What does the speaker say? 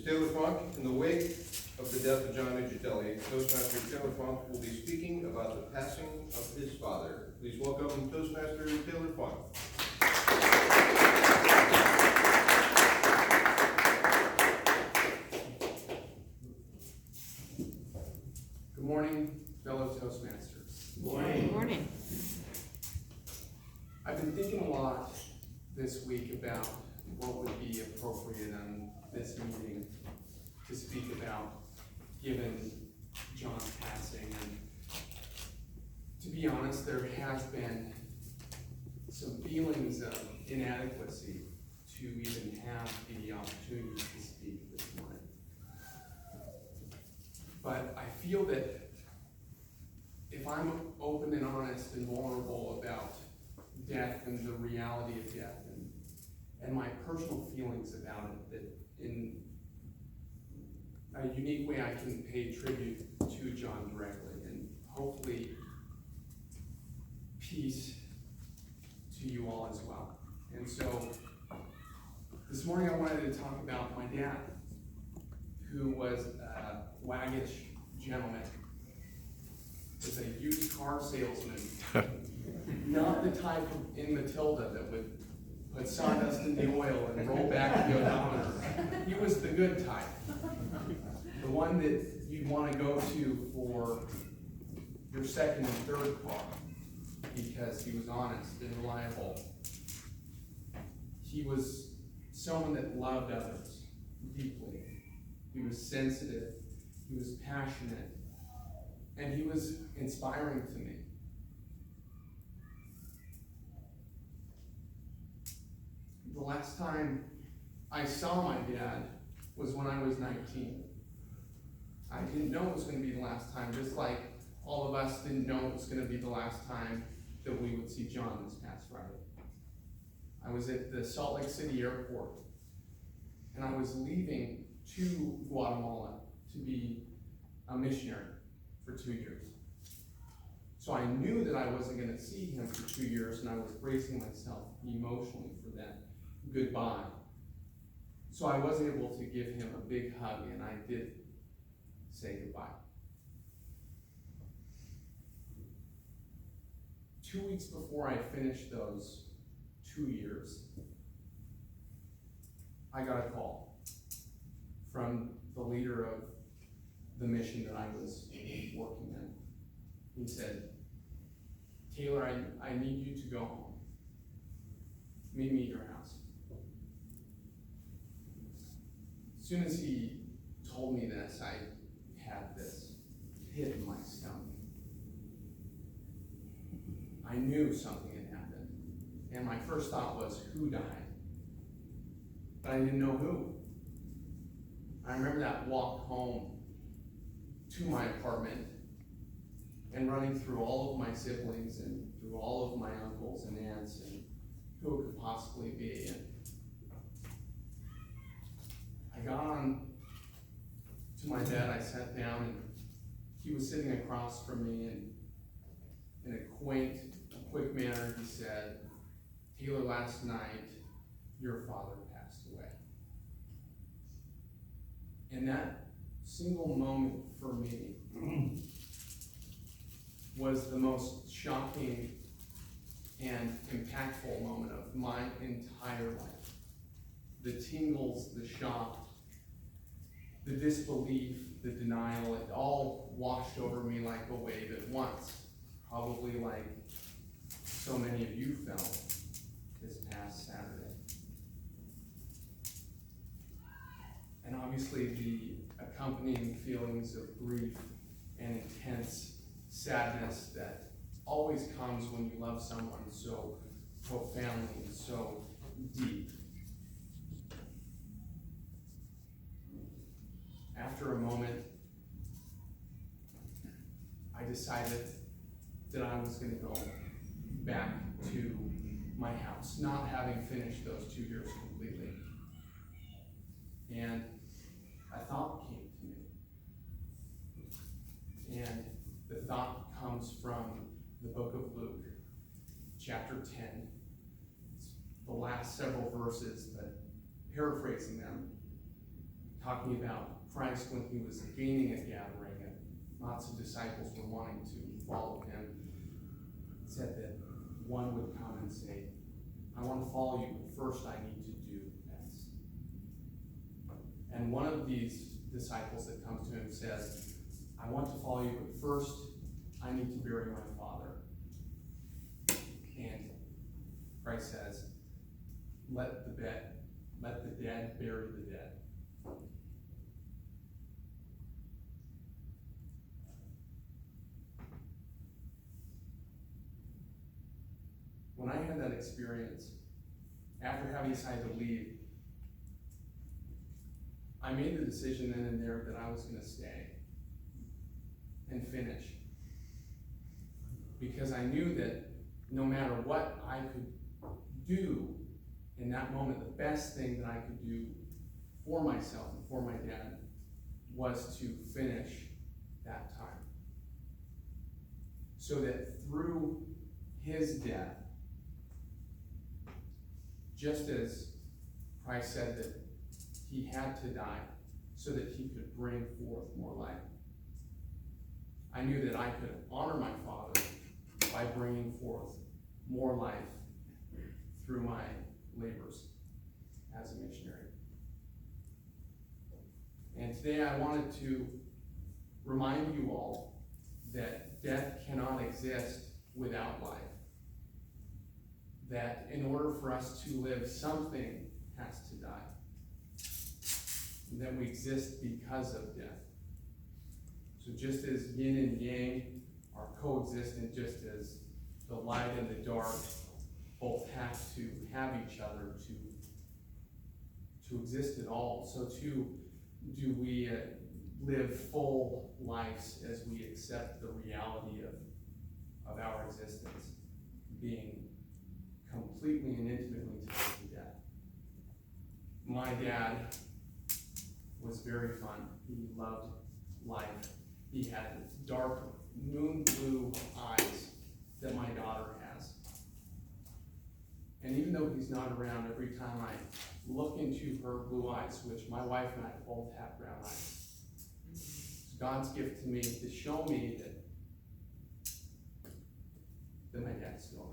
Taylor Funk. In the wake of the death of John Ugitelli, Toastmaster Taylor Funk will be speaking about the passing of his father. Please welcome Toastmaster Taylor Funk. Good morning, fellow Toastmasters. Good morning. Good morning. I've been thinking a lot this week about what would be appropriate on this meeting to speak about, given John's passing. And to be honest, there has been some feelings of inadequacy to even have the opportunity to speak this morning. But I feel that if I'm open and honest and vulnerable about death and the reality of death and my personal feelings about it, that in a unique way I can pay tribute to John directly and hopefully peace to you all as well. And so this morning I wanted to talk about my dad, who was a waggish gentleman, was a used car salesman, not the type in Matilda that would put sawdust in the oil and roll back the odometer. He was the good type, the one that you'd want to go to for your second and third car because he was honest and reliable. He was someone that loved others deeply. He was sensitive, he was passionate, and he was inspiring to me. The last time I saw my dad was when I was 19. I didn't know it was going to be the last time, just like all of us didn't know it was going to be the last time that we would see John this past Friday. I was at the Salt Lake City airport, and I was leaving to Guatemala to be a missionary for 2 years. So I knew that I wasn't going to see him for 2 years, and I was bracing myself emotionally for that goodbye. So I was able to give him a big hug, and I did say goodbye. 2 weeks before I finished those 2 years, I got a call from the leader of the mission that I was working in. He said, "Taylor, I need you to go home. Meet me at your house." As soon as he told me this, I had this hit in my stomach. I knew something had happened, and my first thought was, who died? But I didn't know who. I remember that walk home to my apartment and running through all of my siblings and through all of my uncles and aunts and who it could possibly be. And I got on to my bed, I sat down, and he was sitting across from me, and in a quaint, quick manner, he said, "Taylor, last night, your father passed away." And that single moment for me was the most shocking and impactful moment of my entire life. The tingles, the shock, the disbelief, the denial, it all washed over me like a wave at once, probably like so many of you felt this past Saturday. And obviously the accompanying feelings of grief and intense sadness that always comes when you love someone so profoundly and so deep. After a moment, I decided that I was going to go back to my house, not having finished those 2 years completely. And a thought came to me. And the thought comes from the book of Luke, chapter 10. It's the last several verses, but paraphrasing them, talking about Christ when he was gaining a gathering and lots of disciples were wanting to follow him. It said that one would come and say, I want to follow you, but first I need to do X. And one of these disciples that comes to him says, I want to follow you, but first I need to bury my father. And Christ says, let the dead bury the dead. When I had that experience, after having decided to leave, I made the decision then and there that I was going to stay and finish. Because I knew that no matter what I could do in that moment, the best thing that I could do for myself and for my dad was to finish that time. So that through his death, just as Christ said that he had to die so that he could bring forth more life, I knew that I could honor my father by bringing forth more life through my labors as a missionary. And today I wanted to remind you all that death cannot exist without life. That in order for us to live, something has to die. And that we exist because of death. So just as yin and yang are coexistent, just as the light and the dark both have to have each other to exist at all, so too do we live full lives as we accept the reality of our existence being completely and intimately tied to death. My dad was very fun. He loved life. He had dark moon blue eyes that my daughter has. And even though he's not around, every time I look into her blue eyes, which my wife and I both have brown eyes, it's God's gift to me to show me that my dad's still alive.